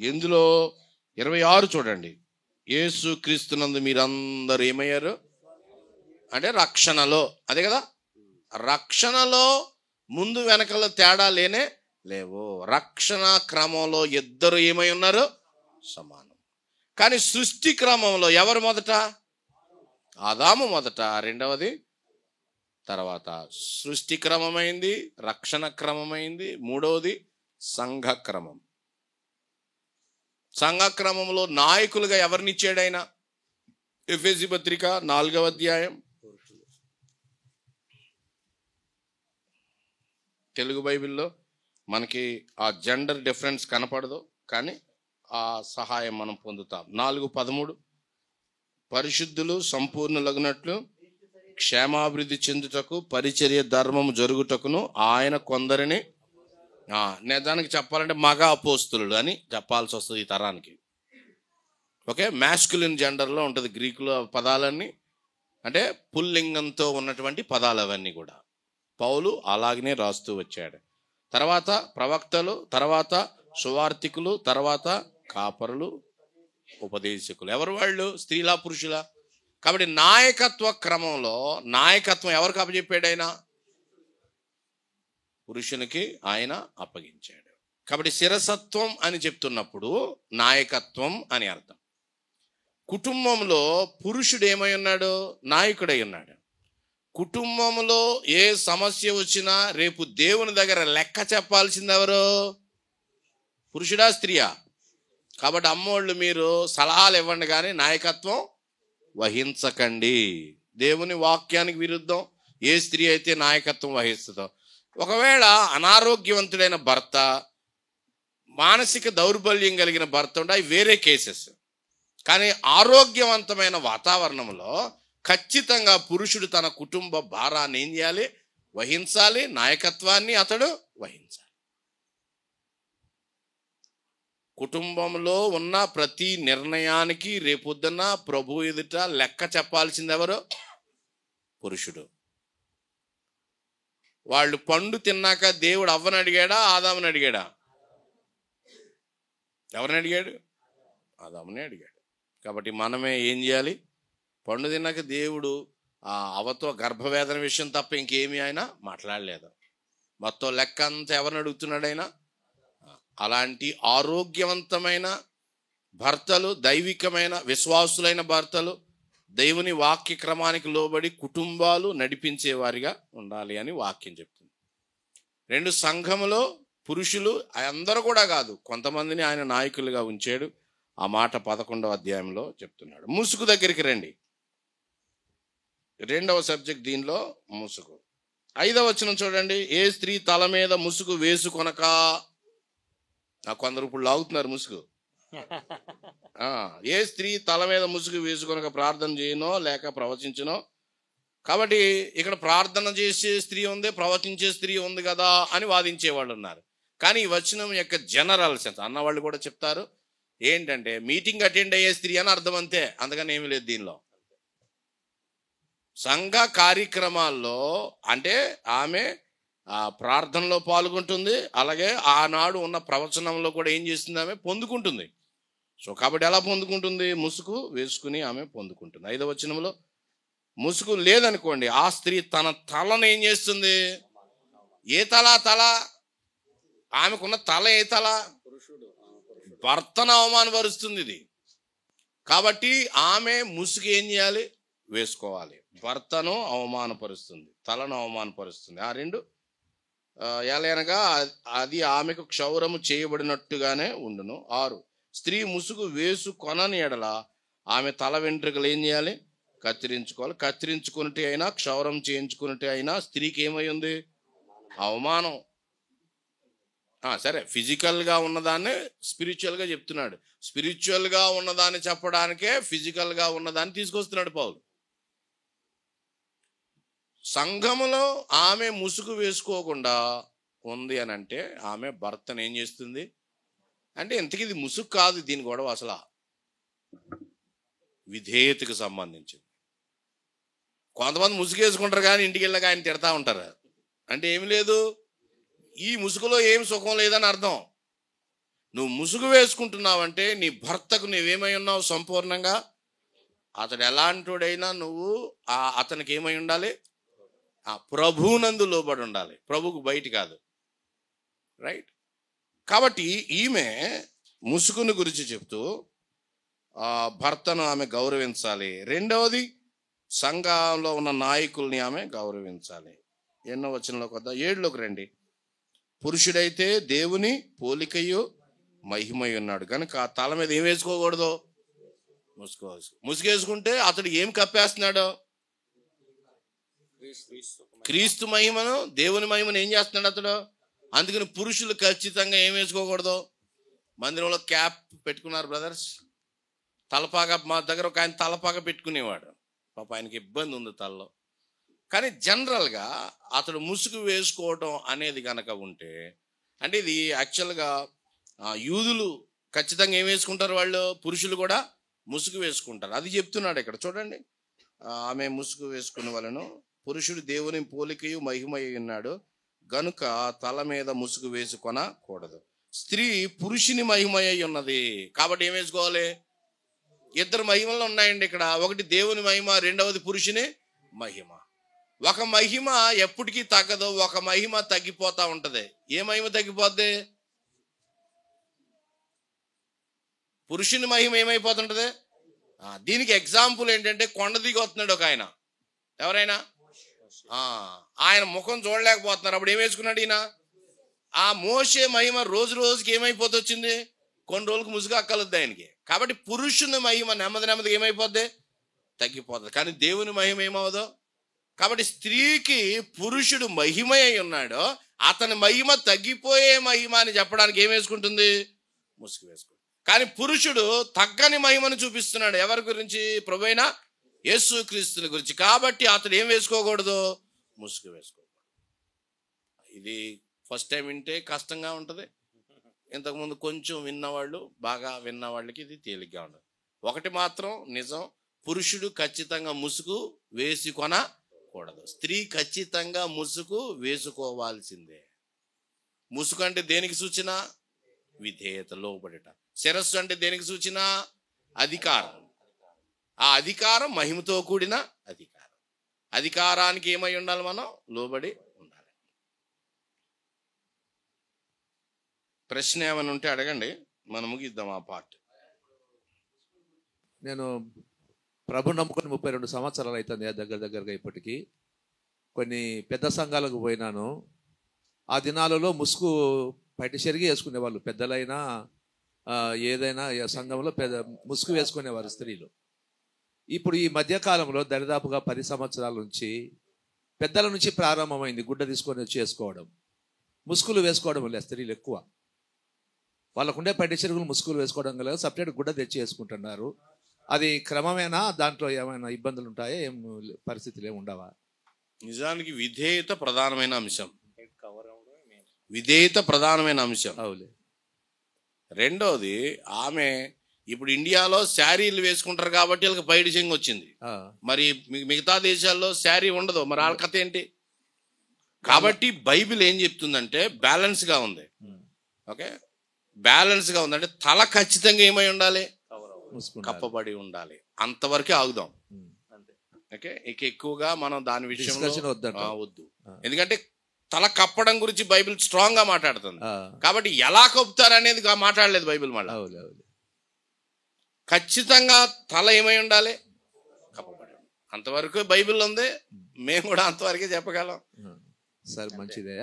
ఎందులో 26 చూడండి. యేసు క్రీస్తునందు మీరందరూ ఏమయ్యారు అంటే రక్షణలో. అదే కదా, రక్షణలో ముందు వెనకల తేడా లేవు. రక్షణ క్రమంలో ఇద్దరు ఏమై ఉన్నారు? సమానం. కానీ సృష్టి క్రమంలో ఎవరు మొదట? ఆదాము మొదట, రెండవది తర్వాత సృష్టి క్రమమైంది, రక్షణ క్రమమైంది, మూడవది సంఘ క్రమం. సంఘక్రమంలో నాయకులుగా ఎవరినిచ్చాడైనా? ఎఫెసీ పత్రిక 4వ అధ్యాయం. తెలుగు బైబిల్లో మనకి ఆ జెండర్ డిఫరెన్స్ కనపడదు, కానీ ఆ సహాయం మనం పొందుతాం. 4:13 పరిశుద్ధులు సంపూర్ణులగునట్లు క్షేమాభివృద్ధి చెందుటకు పరిచర్య ధర్మము జరుగుటకును ఆయన కొందరిని, నిజానికి చెప్పాలంటే మగ అపోస్తులుడు అని చెప్పాల్సి వస్తుంది ఈ తరానికి. ఓకే, మ్యాస్కులిన్ జెండర్లో ఉంటుంది గ్రీకులో పదాలన్నీ, అంటే పుల్లింగంతో ఉన్నటువంటి పదాలు అవన్నీ కూడా. పౌలు అలాగనే రాస్తూ వచ్చాడు. తర్వాత ప్రవక్తలు, తర్వాత సువార్తికులు, తర్వాత కాపరులు, ఉపదేశకులు. ఎవరు వాళ్ళు? స్త్రీలా పురుషులా? కాబట్టి నాయకత్వ క్రమంలో నాయకత్వం ఎవరికి అప్పచెప్పాడు? ఆయన పురుషునికి ఆయన అప్పగించాడు. కాబట్టి శిరసత్వం అని చెప్తున్నప్పుడు నాయకత్వం అని అర్థం. కుటుంబంలో పురుషుడు ఏమై ఉన్నాడు? నాయకుడై ఉన్నాడు. కుటుంబంలో ఏ సమస్య వచ్చినా రేపు దేవుని దగ్గర లెక్క చెప్పాల్సింది ఎవరు? పురుషుడా స్త్రీయా? కాబట్టి అమ్మోళ్ళు మీరు సలహాలు ఇవ్వండి కానీ నాయకత్వం వహించకండి. దేవుని వాక్యానికి విరుద్ధం ఏ స్త్రీ అయితే నాయకత్వం వహిస్తుందో. ఒకవేళ అనారోగ్యవంతుడైన భర్త, మానసిక దౌర్బల్యం కలిగిన భర్త ఉంటే అవి వేరే కేసెస్. కానీ ఆరోగ్యవంతమైన వాతావరణంలో ఖచ్చితంగా పురుషుడు తన కుటుంబ భారాన్ని ఏం చేయాలి? వహించాలి. నాయకత్వాన్ని అతడు వహించాలి. కుటుంబంలో ఉన్న ప్రతి నిర్ణయానికి రేపొద్దున ప్రభు ఎదుట లెక్క చెప్పాల్సింది ఎవరు? పురుషుడు. వాళ్ళు పండు తిన్నాక దేవుడు అవ్వని అడిగాడా, ఆదాముని అడిగాడా? ఎవరిని అడిగాడు? ఆదాముని అడిగాడు. కాబట్టి మనమే ఏం చేయాలి? పండు తిన్నాక దేవుడు అవతో గర్భవేదన విషయం తప్ప ఇంకేమీ ఆయన మాట్లాడలేదు. మొత్తం లెక్క అంతా ఎవరిని అడుగుతున్నాడు ఆయన? అలాంటి ఆరోగ్యవంతమైన భర్తలు, దైవికమైన విశ్వాసులైన భర్తలు దేవుని వాక్య క్రమానికి లోబడి కుటుంబాలు నడిపించేవారిగా ఉండాలి అని వాక్యం చెప్తుంది. 2 సంఘములో పురుషులు అందరూ కూడా కాదు, కొంతమందిని ఆయన నాయకులుగా ఉంచాడు. ఆ మాట 11వ అధ్యాయంలో చెప్తున్నాడు. ముసుగు దగ్గరికి రండి. 2వ సబ్జెక్ట్ దీనిలో ముసుగు. 5వ వచనం చూడండి. ఏ స్త్రీ తల మీద ముసుగు వేసుకొనక, కొందరు ఇప్పుడు లాగుతున్నారు ముసుగు. ఏ స్త్రీ తల మీద ముసుగు వేసుకొనక ప్రార్థన చేయనో లేక ప్రవచించనో. కాబట్టి ఇక్కడ ప్రార్థన చేసే స్త్రీ ఉంది, ప్రవచించే స్త్రీ ఉంది కదా అని వాదించేవాళ్ళు ఉన్నారు. కానీ ఈ వచనం యొక్క జనరల్ సెన్స్ అన్నవాళ్ళు కూడా చెప్తారు ఏంటంటే మీటింగ్ అటెండ్ అయ్యే స్త్రీ అని అర్థం, అంతే, అందుకని ఏమీ లేదు దీనిలో. సంఘ కార్యక్రమాల్లో అంటే ఆమె ప్రార్థనలో పాల్గొంటుంది, అలాగే ఆనాడు ఉన్న ప్రవచనంలో కూడా ఏం చేస్తుంది? ఆమె పొందుకుంటుంది. సో కాబట్టి ఎలా పొందుకుంటుంది? ముసుగు వేసుకుని ఆమె పొందుకుంటుంది. 5వ వచనంలో ముసుగు లేదనుకోండి, ఆ స్త్రీ తన తలను ఏం చేస్తుంది? ఏ తల? ఆమెకున్న తల ఏ తల? భర్తను అవమానపరుస్తుంది ఇది. కాబట్టి ఆమె ముసుగు ఏం చేయాలి? వేసుకోవాలి. భర్తను అవమానపరుస్తుంది, తలను అవమానపరుస్తుంది. ఆ 2 ఎలాగనగా అది ఆమెకు క్షౌరము చేయబడినట్టుగానే ఉండును. 6 స్త్రీ ముసుగు వేసుకొనని ఎడల ఆమె తల వెంట్రుకలు ఏం చేయాలి? కత్తిరించుకోవాలి. కత్తిరించుకున్నట్టు అయినా క్షౌరం చేయించుకున్నట్టు అయినా స్త్రీకి ఏమై ఉంది? అవమానం. సరే, ఫిజికల్గా ఉన్నదాన్ని స్పిరిచువల్గా చెప్తున్నాడు. స్పిరిచువల్గా ఉన్నదాన్ని చెప్పడానికే ఫిజికల్గా ఉన్నదాన్ని తీసుకొస్తున్నాడు పౌలు. సంఘములో ఆమె ముసుగు వేసుకోకుండా ఉంది అని అంటే ఆమె భర్తను ఏం చేస్తుంది అంటే, ఇంతకీ ఇది ముసుగు కాదు, దీని గొడవ అసలు విధేయతకు సంబంధించింది. కొంతమంది ముసుగు వేసుకుంటారు కానీ ఇంటికి వెళ్ళాక ఆయన తిడతా ఉంటారు. అంటే ఏమి లేదు, ఈ ముసుగులో ఏం సుఖం లేదని అర్థం. నువ్వు ముసుగు వేసుకుంటున్నావంటే నీ భర్తకు నువ్వేమై ఉన్నావు? సంపూర్ణంగా. అతడు ఎలాంటివాడైనా నువ్వు అతనికి ఏమై ఉండాలి? ప్రభువునందు లోబడి ఉండాలి, ప్రభుకు బయట కాదు. రైట్. కాబట్టి ఈమె ముసుగుని గురించి చెప్తూ భర్తను ఆమె గౌరవించాలి. 2వది సంఘంలో ఉన్న నాయకుల్ని ఆమె గౌరవించాలి. 8వ వచనంలోకి వద్దాం. 7లోకి రండి. పురుషుడైతే దేవుని పోలికయు మహిమై ఉన్నాడు కనుక ఆ తల మీద ఏం వేసుకోకూడదు? ముసుగేసుకుంటే అతడు ఏం కప్పేస్తున్నాడు? క్రీస్తు మహిమను, దేవుని మహిమను ఏం చేస్తున్నాడు అతడు? అందుకని పురుషులు ఖచ్చితంగా ఏం వేసుకోకూడదు? మందిరంలో క్యాప్ పెట్టుకున్నారు బ్రదర్స్, తలపాగా. మా దగ్గర ఒక ఆయన తలపాగా పెట్టుకునేవాడు, పాప ఆయనకి ఇబ్బంది ఉంది తలలో. కానీ జనరల్గా అతడు ముసుగు వేసుకోవడం అనేది కనుక ఉంటే, అంటే ఇది యాక్చువల్గా యూదులు ఖచ్చితంగా ఏం వేసుకుంటారు? వాళ్ళు పురుషులు కూడా ముసుగు వేసుకుంటారు. అది చెప్తున్నాడు ఇక్కడ చూడండి. ఆమె ముసుగు వేసుకునే వాళ్ళను, పురుషుడు దేవుని పోలికయు మహిమై ఉన్నాడు గనుక తల మీద ముసుగు వేసుకొనకూడదు. స్త్రీ పురుషుని మహిమై ఉన్నది కాబట్టి ఏం వేసుకోవాలి? ఇద్దరు మహిమలు ఉన్నాయండి ఇక్కడ. ఒకటి దేవుని మహిమ, రెండవది పురుషుని మహిమ. ఒక మహిమ ఎప్పటికీ తగ్గదు, ఒక మహిమ తగ్గిపోతా ఉంటది. ఏ మహిమ తగ్గిపోద్ది? పురుషుని మహిమ ఏమైపోతుంటది? దీనికి ఎగ్జాంపుల్ ఏంటంటే, కొండ దిగి వస్తున్నాడు ఒక ఆయన. ఎవరైనా ఆయన ముఖం చూడలేకపోతున్నారు. అప్పుడు ఏం వేసుకున్నాడు ఈయన? ఆ మోషే మహిమ రోజు రోజుకి ఏమైపోతూ వచ్చింది? కొన్ని రోజులకు ముసుగు అక్కలొద్దు ఆయనకి. కాబట్టి పురుషుని మహిమ నెమ్మదిగా ఏమైపోద్ది? తగ్గిపోతుంది. కానీ దేవుని మహిమ ఏమవదు. కాబట్టి స్త్రీకి పురుషుడు మహిమ అయి ఉన్నాడో, అతని మహిమ తగ్గిపోయే మహిమ అని చెప్పడానికి ఏం వేసుకుంటుంది? ముసుగు వేసుకుంటుంది. కానీ పురుషుడు తగ్గని మహిమను చూపిస్తున్నాడు. ఎవరి గురించి? ప్రభువైన యేసుక్రీస్తుని గురించి. కాబట్టి అతడు ఏం వేసుకోకూడదు? ముసుగు వేసుకోకూడదు. ఇది ఫస్ట్ టైం వింటే కష్టంగా ఉంటుంది. ఇంతకుముందు కొంచెం విన్నవాళ్ళు, బాగా విన్నవాళ్ళకి ఇది తేలిగ్గా ఉండదు. ఒకటి మాత్రం నిజం, పురుషుడు ఖచ్చితంగా ముసుగు వేసుకొనకూడదు. స్త్రీ ఖచ్చితంగా ముసుగు వేసుకోవాల్సిందే. ముసుగు అంటే దేనికి సూచన? విధేయత, లోబడట. శిరస్సు అంటే దేనికి సూచన? అధికారం. ఆ అధికారం మహిమతో కూడిన అధికారం. అధికారానికి ఏమై ఉండాలి? మనం లోబడి ఉండాలి. ప్రశ్న ఏమైనా ఉంటే అడగండి, మనం ముగిద్దాం ఆ పార్ట్. నేను ప్రభు నమ్ముకొని 32 సంవత్సరాలు అవుతుంది దగ్గరగా. ఇప్పటికీ కొన్ని పెద్ద సంఘాలకు పోయినాను. ఆ దినాలలో ముసుగు పైటి చెరిగి వేసుకునేవాళ్ళు. పెద్దలైనా ఏదైనా సంఘంలో ముసుగు వేసుకునేవారు స్త్రీలు. ఇప్పుడు ఈ మధ్యకాలంలో దరిదాపుగా 10 సంవత్సరాల నుంచి పెద్దల నుంచి ప్రారంభమైంది గుడ్డ తీసుకొని వచ్చి వేసుకోవడం. ముసుగులు వేసుకోవడం లేదు స్త్రీలు ఎక్కువ. వాళ్ళకుండే పైటి చెరుగులు ముసుగులు వేసుకోవడం లేదు, సపరేట్ గుడ్డ తెచ్చి వేసుకుంటున్నారు. అది క్రమమేనా? దాంట్లో ఏమైనా ఇబ్బందులు ఉంటాయా? ఏం పరిస్థితులు ఏమి ఉండవా? నిజానికి విధేయత ప్రధానమైన అంశం. విధేయత ప్రధానమైన అంశం. అవులే. రెండోది, ఆమె ఇప్పుడు ఇండియాలో శారీలు వేసుకుంటారు కాబట్టి వీళ్ళకి పైడి చెంగు వచ్చింది. మరి మిగతా దేశాల్లో శారీ ఉండదు. మరి వాళ్ళ కథ ఏంటి? కాబట్టి బైబిల్ ఏం చెప్తుందంటే బ్యాలెన్స్గా ఉంది. ఓకే, బ్యాలెన్స్గా ఉంది. అంటే తల ఖచ్చితంగా ఏమై ఉండాలి? కప్పబడి ఉండాలి. అంతవరకే ఆగుదాం. ఓకే, ఇక ఎక్కువగా మనం దాని విషయంలో వద్దు. ఎందుకంటే తల కప్పడం గురించి బైబిల్ స్ట్రాంగ్ గా మాట్లాడుతుంది. కాబట్టి ఎలా కప్పుతారు అనేది మాట్లాడలేదు బైబిల్. మళ్ళీ ఖచ్చితంగా తల ఏమై ఉండాలి? కప్పబడి. అంతవరకు బైబిల్ ఉంది, మేము కూడా అంతవరకే చెప్పగలం. సార్ మంచిదే.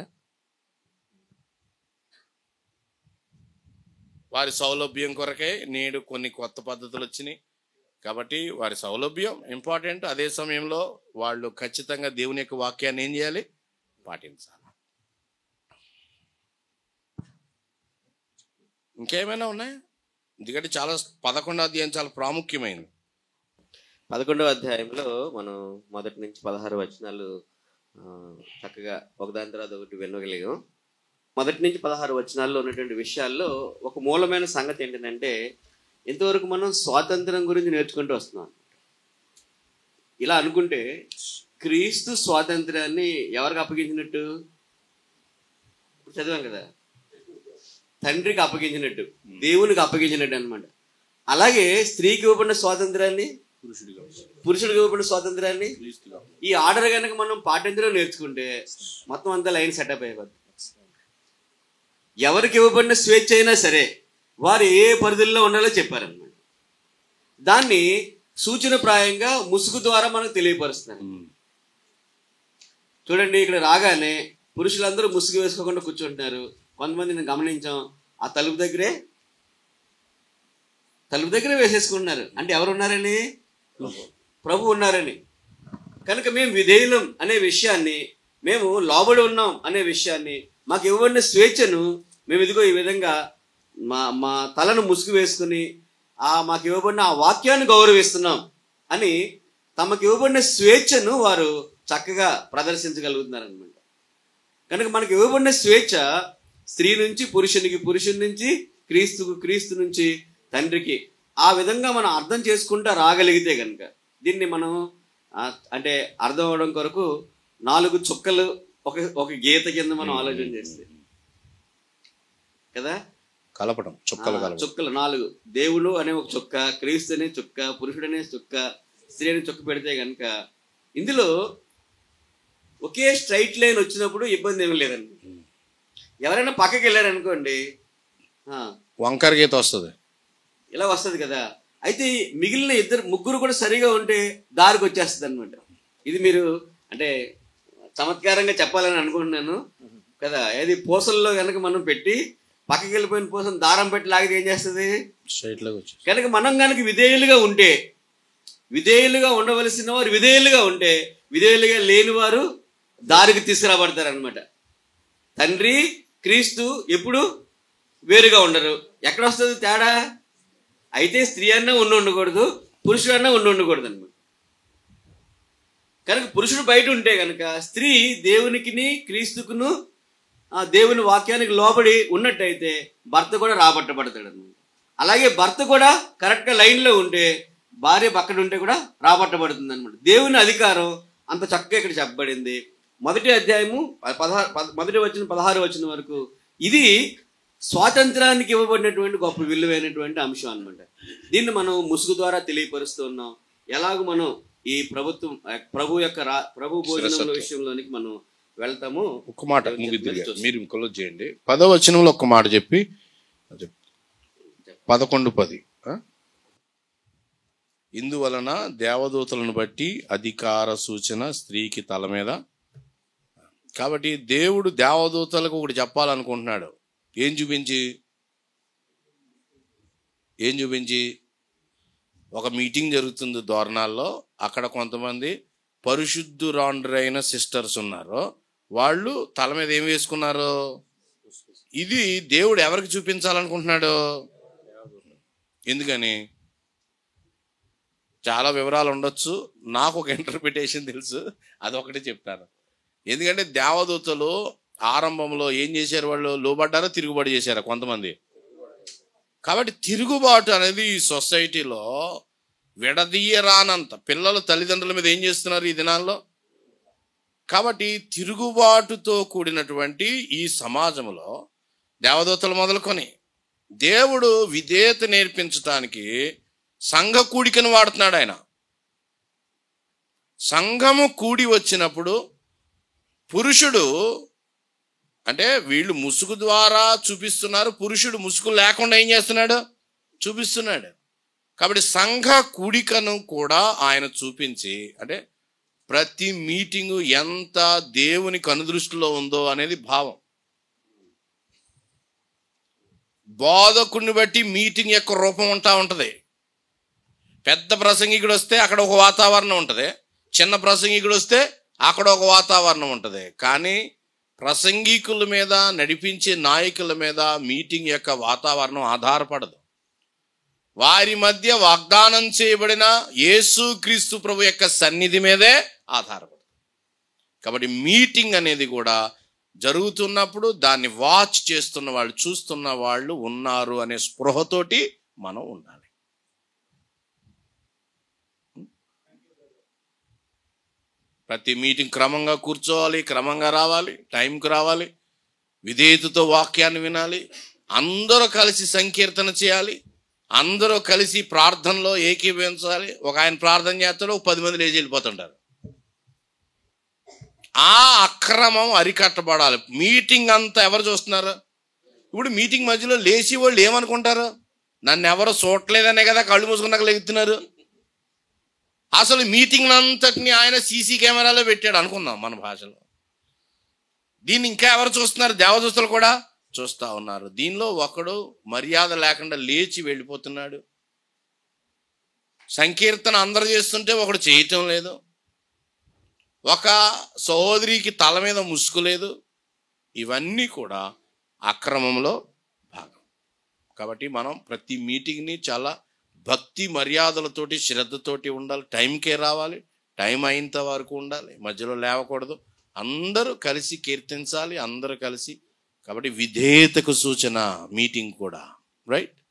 వారి సౌలభ్యం కొరకే నేడు కొన్ని కొత్త పద్ధతులు వచ్చినాయి. కాబట్టి వారి సౌలభ్యం ఇంపార్టెంట్. అదే సమయంలో వాళ్ళు ఖచ్చితంగా దేవుని యొక్క వాక్యాన్ని ఏం చేయాలి? పాటించాలి. ఇంకేమైనా ఉన్నాయా? ఎందుకంటే 11వ అధ్యాయం చాలా ప్రాముఖ్యమైనది. 11వ అధ్యాయంలో మనం 1 నుంచి 16 వచనాలు చక్కగా ఒకదాని తర్వాత ఒకటి వినగలిగాం. 1 నుంచి 16 వచనాల్లో ఉన్నటువంటి విషయాల్లో ఒక మూలమైన సంగతి ఏంటంటే, ఇంతవరకు మనం స్వాతంత్రం గురించి నేర్చుకుంటూ వస్తున్నాం. ఇలా అనుకుంటే క్రీస్తు స్వాతంత్రాన్ని ఎవరికి అప్పగించినట్టు? చదివాం కదా, తండ్రికి అప్పగించినట్టు, దేవునికి అప్పగించినట్టు అనమాట. అలాగే స్త్రీకి ఇవ్వబడిన స్వాతంత్రాన్ని, పురుషుడికి ఇవ్వబడిన స్వాతంత్రాన్ని ఈ ఆర్డర్ కనుక మనం పాటించడం నేర్చుకుంటే మొత్తం అంతా లైన్ సెటప్ అయిపోతుంది. ఎవరికి ఇవ్వబడిన స్వేచ్ఛ అయినా సరే వారు ఏ పరిధుల్లో ఉండాలో చెప్పారన్నమాట. దాన్ని సూచనప్రాయంగా ముసుగు ద్వారా మనకు తెలియపరుస్తున్నారు. చూడండి, ఇక్కడ రాగానే పురుషులందరూ ముసుగు వేసుకోకుండా కూర్చుంటున్నారు. కొంతమంది నేను గమనించాం, ఆ తలుపు దగ్గరే తలుపు దగ్గర వేసేసుకుంటున్నారు. అంటే ఎవరు ఉన్నారని? ప్రభు ఉన్నారని. కనుక మేము విధేయులం అనే విషయాన్ని, మేము లోబడి ఉన్నాం అనే విషయాన్ని, మాకు ఇవ్వబడిన స్వేచ్ఛను మేము ఇదిగో ఈ విధంగా మా తలను ముసుగు వేసుకుని మాకు ఇవ్వబడిన ఆ వాక్యాన్ని గౌరవిస్తున్నాం అని తమకు ఇవ్వబడిన స్వేచ్ఛను వారు చక్కగా ప్రదర్శించగలుగుతున్నారు అనమాట. కనుక మనకు ఇవ్వబడిన స్వేచ్ఛ స్త్రీ నుంచి పురుషునికి, పురుషుని నుంచి క్రీస్తుకు, క్రీస్తు నుంచి తండ్రికి, ఆ విధంగా మనం అర్థం చేసుకుంటూ రాగలిగితే కనుక దీన్ని మనం అంటే అర్థం అవడం కొరకు 4 చుక్కలు ఒక గీత కింద మనం ఆలోచన చేస్తే కదా, కలపడం చుక్కలు 4 దేవుడు అనే ఒక చుక్క, క్రీస్తు అనే చుక్క, పురుషుడు అనే చుక్క, స్త్రీ అనే చుక్క పెడితే కనుక ఇందులో ఒకే స్ట్రైట్ లైన్ వచ్చినప్పుడు ఇబ్బంది ఏమీ లేదండి. ఎవరైనా పక్కకి వెళ్ళారనుకోండి, వంకర గీత వస్తుంది, ఇలా వస్తుంది కదా. అయితే మిగిలిన ముగ్గురు కూడా సరిగా ఉంటే దారికి వచ్చేస్తుంది అనమాట. ఇది మీరు అంటే చమత్కారంగా చెప్పాలని అనుకుంటున్నాను కదా. ఏది పూసల్లో కనుక మనం పెట్టి పక్కకి వెళ్ళిపోయిన పూసలు దారం పెట్టి లాగితే ఏం చేస్తుంది? కనుక మనం కనుక విధేయులుగా ఉంటే, విధేయులుగా ఉండవలసిన వారు విధేయులుగా ఉంటే, విధేయులుగా లేని వారు దారికి తీసుకురాబడతారు అనమాట. తండ్రి క్రీస్తు ఎప్పుడు వేరుగా ఉండరు. ఎక్కడ వస్తుంది తేడా? అయితే స్త్రీ అన్నా ఉండకూడదు, పురుషుడు అన్నా ఉండకూడదు అనమాట. కనుక పురుషుడు బయట ఉంటే కనుక స్త్రీ దేవునికిని క్రీస్తుకును దేవుని వాక్యానికి లోబడి ఉన్నట్టయితే భర్త కూడా రాబట్టబడతాడు అనమాట. అలాగే భర్త కూడా కరెక్ట్గా లైన్లో ఉంటే భార్య పక్కన ఉంటే కూడా రాబట్టబడుతుంది అనమాట. దేవుని అధికారం అంత చక్కగా ఇక్కడ చెప్పబడింది. 1వ అధ్యాయము 16 వచనం వరకు ఇది స్వాతంత్రానికి ఇవ్వబడినటువంటి గొప్ప విలువైనటువంటి అంశం అనమాట. దీన్ని మనం ముసుగు ద్వారా తెలియపరుస్తూ ఉన్నాం. ఎలాగో మనం ఈ ప్రభు యొక్క ప్రభు భోజనం విషయంలోనికి మనం వెళ్తాము. ఒక మాట మీరు క్లోజ్ చేయండి. 10వ వచనంలో ఒక మాట చెప్పి 11:10 ఇందువలన దేవదూతలను బట్టి అధికార సూచన స్త్రీకి తల మీద. కాబట్టి దేవుడు దేవదూతలకు ఒకటి చెప్పాలనుకుంటున్నాడు. ఏం చూపించి ఒక మీటింగ్ జరుగుతుంది దోర్నాల్లో. అక్కడ కొంతమంది పరిశుద్ధురాండ్రైన సిస్టర్స్ ఉన్నారు. వాళ్ళు తల మీద ఏం వేసుకున్నారు? ఇది దేవుడు ఎవరికి చూపించాలనుకుంటున్నాడు? ఎందుకని? చాలా వివరాలు ఉండొచ్చు, నాకు ఒక ఇంటర్ప్రిటేషన్ తెలుసు, అదొకటి చెప్తాను. ఎందుకంటే దేవదూతలు ఆరంభంలో ఏం చేశారు? వాళ్ళు లోబడ్డారా, తిరుగుబాటు చేశారా? కొంతమంది. కాబట్టి తిరుగుబాటు అనేది ఈ సొసైటీలో విడదీయరానంత పిల్లలు తల్లిదండ్రుల మీద ఏం చేస్తున్నారు ఈ దినాల్లో. కాబట్టి తిరుగుబాటుతో కూడినటువంటి ఈ సమాజంలో దేవదూతలు మొదలుకొని దేవుడు విధేయత నేర్పించడానికి సంఘ కూడికను వాడుతున్నాడు ఆయన. సంఘము కూడి వచ్చినప్పుడు పురుషుడు అంటే వీళ్ళు ముసుగు ద్వారా చూపిస్తున్నారు, పురుషుడు ముసుగు లేకుండా ఏం చేస్తున్నాడు? చూపిస్తున్నాడు. కాబట్టి సంఘ కూడికను కూడా ఆయన చూపించి, అంటే ప్రతి మీటింగు ఎంత దేవుని కనుదృష్టిలో ఉందో అనేది భావం. బోధకుడిని బట్టి మీటింగ్ యొక్క రూపం ఉంటుంది. పెద్ద ప్రసంగికుడు వస్తే అక్కడ ఒక వాతావరణం ఉంటుంది, చిన్న ప్రసంగికుడు వస్తే అక్కడ ఒక వాతావరణం ఉంటుంది. కానీ ప్రసంగికుల మీద, నడిపించే నాయకుల మీద మీటింగ్ యొక్క వాతావరణం ఆధారపడదు. వారి మధ్య వాగ్దానం చేయబడిన యేసు క్రీస్తు ప్రభు యొక్క సన్నిధి మీదే ఆధారపడదు. కాబట్టి మీటింగ్ అనేది కూడా జరుగుతున్నప్పుడు దాన్ని వాచ్ చేస్తున్న వాళ్ళు, చూస్తున్న వాళ్ళు ఉన్నారు అనే స్పృహతోటి మనం ఉండాలి. ప్రతి మీటింగ్ క్రమంగా కూర్చోవాలి, క్రమంగా రావాలి, టైంకి రావాలి, విధేయతతో వాక్యాన్ని వినాలి, అందరూ కలిసి సంకీర్తన చేయాలి, అందరూ కలిసి ప్రార్థనలో ఏకీభవించాలి. ఒక ఆయన ప్రార్థన చేస్తాడు, ఒక 10 మంది లేచి వెళ్ళిపోతుంటారు. ఆ అక్రమం అరికట్టబడాలి. మీటింగ్ అంతా ఎవరు చూస్తున్నారు? ఇప్పుడు మీటింగ్ మధ్యలో లేచి వాళ్ళు ఏమనుకుంటారు? నన్ను ఎవరు చూడలేదనే కదా కళ్ళు మూసుకున్నాక లెగుతున్నారు. అసలు మీటింగ్ అంతటిని ఆయన సీసీ కెమెరాలో పెట్టాడు అనుకుందాం మన భాషలో. దీన్ని ఇంకా ఎవరు చూస్తున్నారు? దేవదూతలు కూడా చూస్తూ ఉన్నారు. దీనిలో ఒకడు మర్యాద లేకుండా లేచి వెళ్ళిపోతున్నాడు, సంకీర్తన అందరు చేస్తుంటే ఒకడు చేయటం లేదు. ఒక సహోదరికి తల మీద ముసుగు లేదు. ఇవన్నీ కూడా అక్రమంలో భాగం. కాబట్టి మనం ప్రతి మీటింగ్ని చాలా భక్తి మర్యాదలతోటి శ్రద్ధతోటి ఉండాలి. టైంకే రావాలి, టైం అయినంత వరకు ఉండాలి, మధ్యలో లేవకూడదు. అందరూ కలిసి కీర్తించాలి, అందరూ కలిసి. కాబట్టి విధేయతకు సూచన మీటింగ్ కూడా, రైట్?